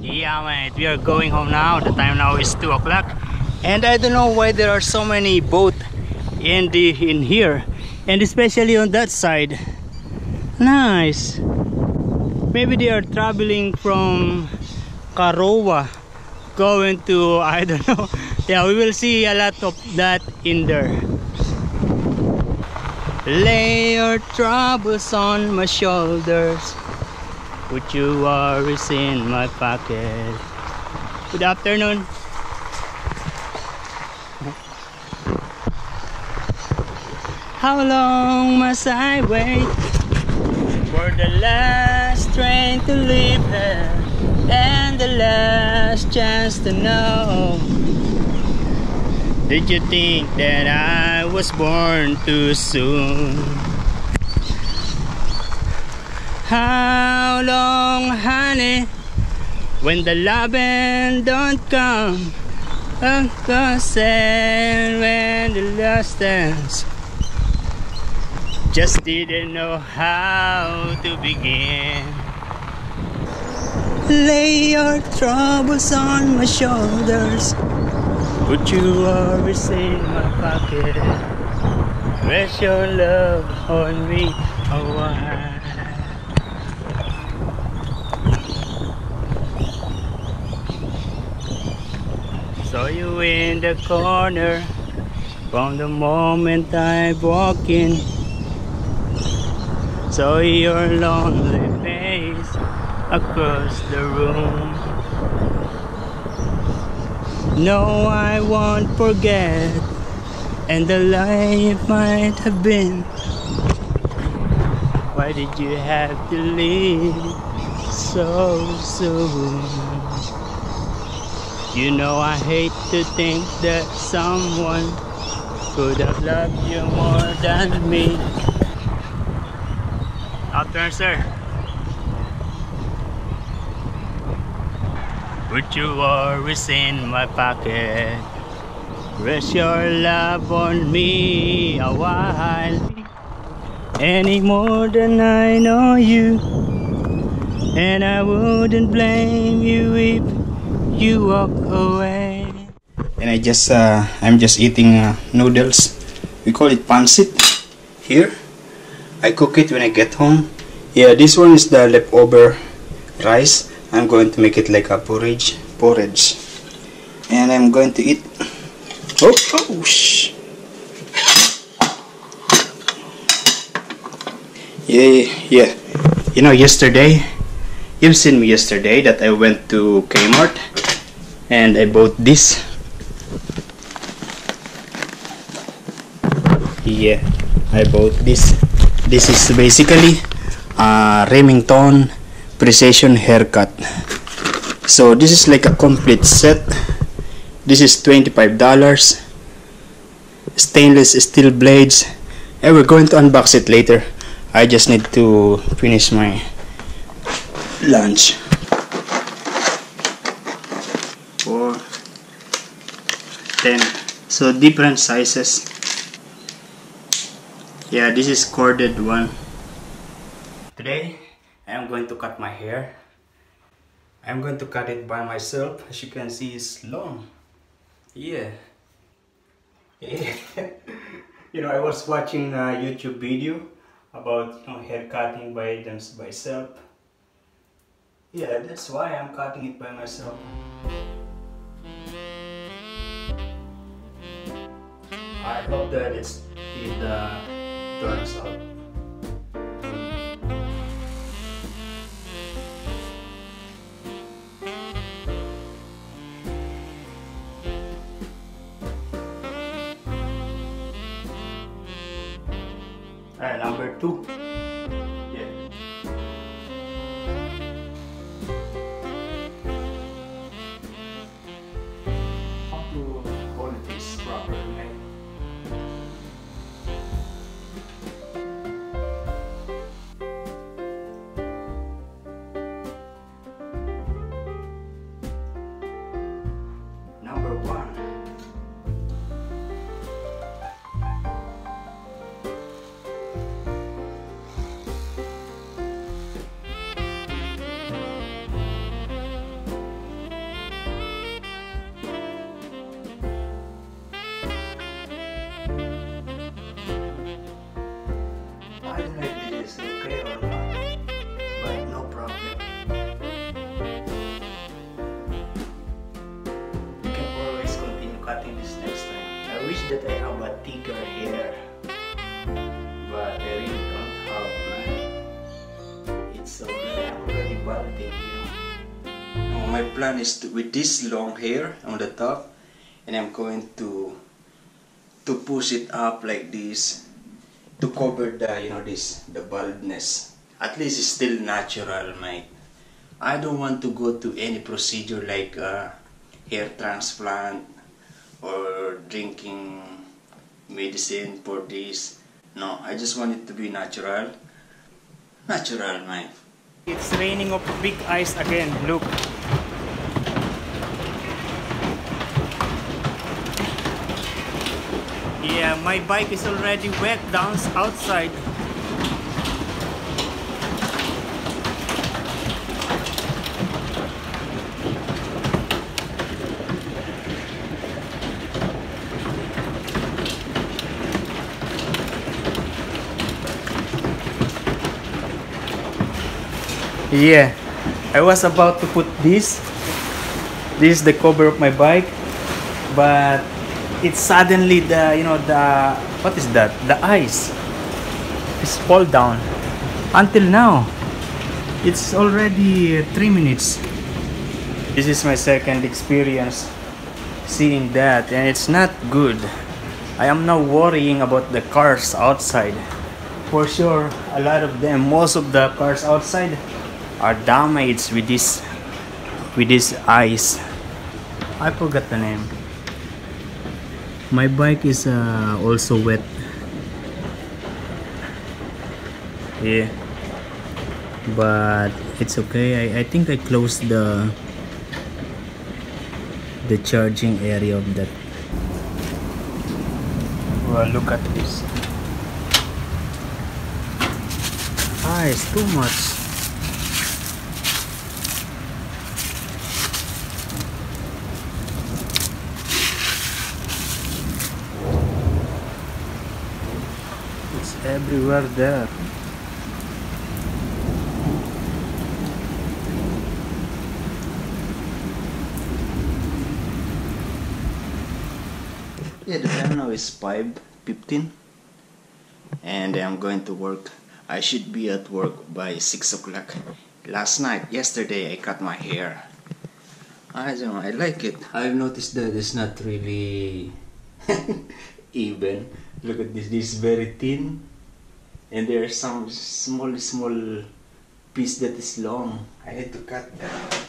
Yeah, mate, we are going home now. The time now is 2 o'clock, and I don't know why there are so many boats in here, and especially on that side. Nice. Maybe they are traveling from Karowa going to, I don't know. Yeah, we will see a lot of that in there. Lay your troubles on my shoulders, put your worries in my pocket. Good afternoon. How long must I wait for the last train to leave here and the last chance to know? Did you think that I was born too soon? How long, honey, when the loving don't come? I'm the same when the last dance. Just didn't know how to begin. Lay your troubles on my shoulders, put your worries in my pocket. Rest your love on me a while. Saw you in the corner from the moment I walk in. Saw your lonely face across the room. No, I won't forget, and the life might have been. Why did you have to leave so soon? You know I hate to think that someone could have loved you more than me. After, sir. Put your worries in my pocket. Rest your love on me a while. Any more than I know you, and I wouldn't blame you if you walk away. And I'm just eating noodles. We call it pancit here. I cook it when I get home. Yeah, this one is the leftover rice. I'm going to make it like a porridge. And I'm going to eat. Oh, shh. Yeah. You know, yesterday, you've seen me yesterday that I went to Kmart and I bought this. Yeah, I bought this. This is basically a Remington precision haircut. So this is like a complete set. This is $25. Stainless steel blades, and we're going to unbox it later. I just need to finish my lunch. 4, 10. So different sizes. Yeah, this is corded one. Today I am going to cut my hair. I'm going to cut it by myself. As you can see, it's long. Yeah. You know, I was watching a YouTube video about, you know, hair cutting by myself. Yeah, that's why I'm cutting it by myself. I hope that it turns out. Number 2. Yeah. How to hold this properly. Number 1. that I have a thicker hair, but I really don't have, man. It's already balding, you know. Now my plan is to, with this long hair on the top, and I'm going to push it up like this to cover the, you know, the baldness. At least it's still natural, mate. I don't want to go to any procedure like hair transplant or drinking medicine for this. No, I just want it to be natural. Natural, mate. It's raining of big ice again, look. Yeah, my bike is already wet down outside. Yeah, I was about to put this. This is the cover of my bike, but it's suddenly what is that? The ice is fall down. Until now, it's already 3 minutes. This is my second experience seeing that, and it's not good. I am now worrying about the cars outside. For sure, a lot of them, most of the cars outside are damaged with this ice. I forgot the name. My bike is also wet. Yeah, but it's okay. I think I closed the charging area of that. Well, look at this. It's too much. It's everywhere there. Yeah, the time now is 5:15 and I'm going to work. I should be at work by 6 o'clock. Yesterday I cut my hair. I don't know, I like it. I've noticed that it's not really even. Look at this is very thin, and there are some small piece that is long. I need to cut that.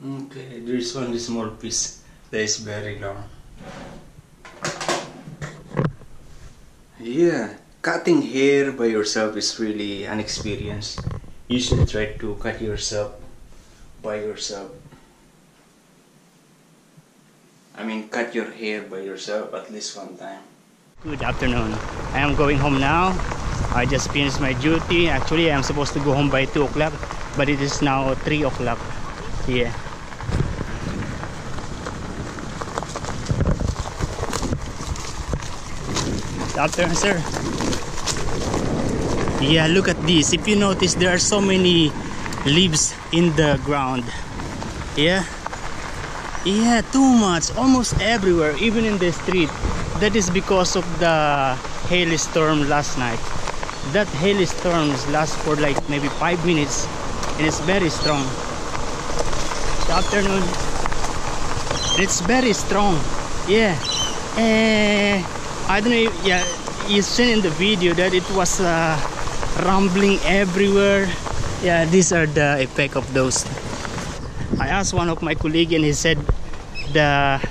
Okay, there's one small piece that is very long. Yeah, cutting hair by yourself is really an experience. You should try to cut yourself by yourself. I mean, cut your hair by yourself at least one time. Good afternoon. I am going home now. I just finished my duty. Actually, I am supposed to go home by 2 o'clock, but it is now 3 o'clock. Yeah. Good afternoon, sir. Yeah, look at this. If you notice, there are so many leaves in the ground. Yeah. Yeah, too much. Almost everywhere, even in the street. That is because of the hailstorm last night. That hailstorms last for like maybe 5 minutes, and it's very strong. Good afternoon. It's very strong. Yeah. I don't know. Yeah, you seen in the video that it was rumbling everywhere. Yeah, these are the effect of those. I asked one of my colleagues, and he said the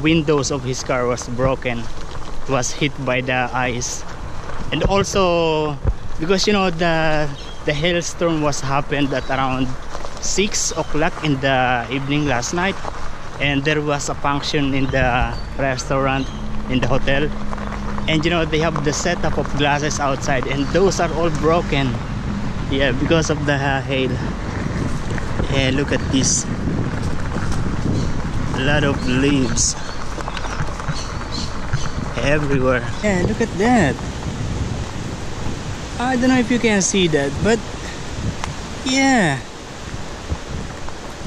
windows of his car was broken. It was hit by the ice, and also because the hailstorm was happened at around 6 o'clock in the evening last night, and there was a function in the restaurant in the hotel, and they have the setup of glasses outside, and those are all broken. Yeah, because of the hail. Yeah, look at this. A lot of leaves everywhere. Yeah, look at that. I don't know if you can see that, but yeah,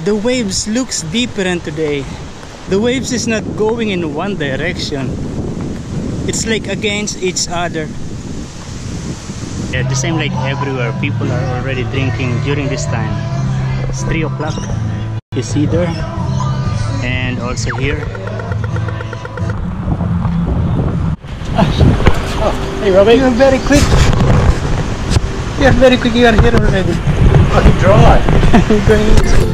The waves looks different today. The waves is not going in one direction. It's like against each other. Yeah, the same like everywhere. People are already drinking during this time. It's 3 o'clock. You see there, and also here. Oh, hey Robbie. You're very quick. You're very quick. You are here already. Oh, you dry. Going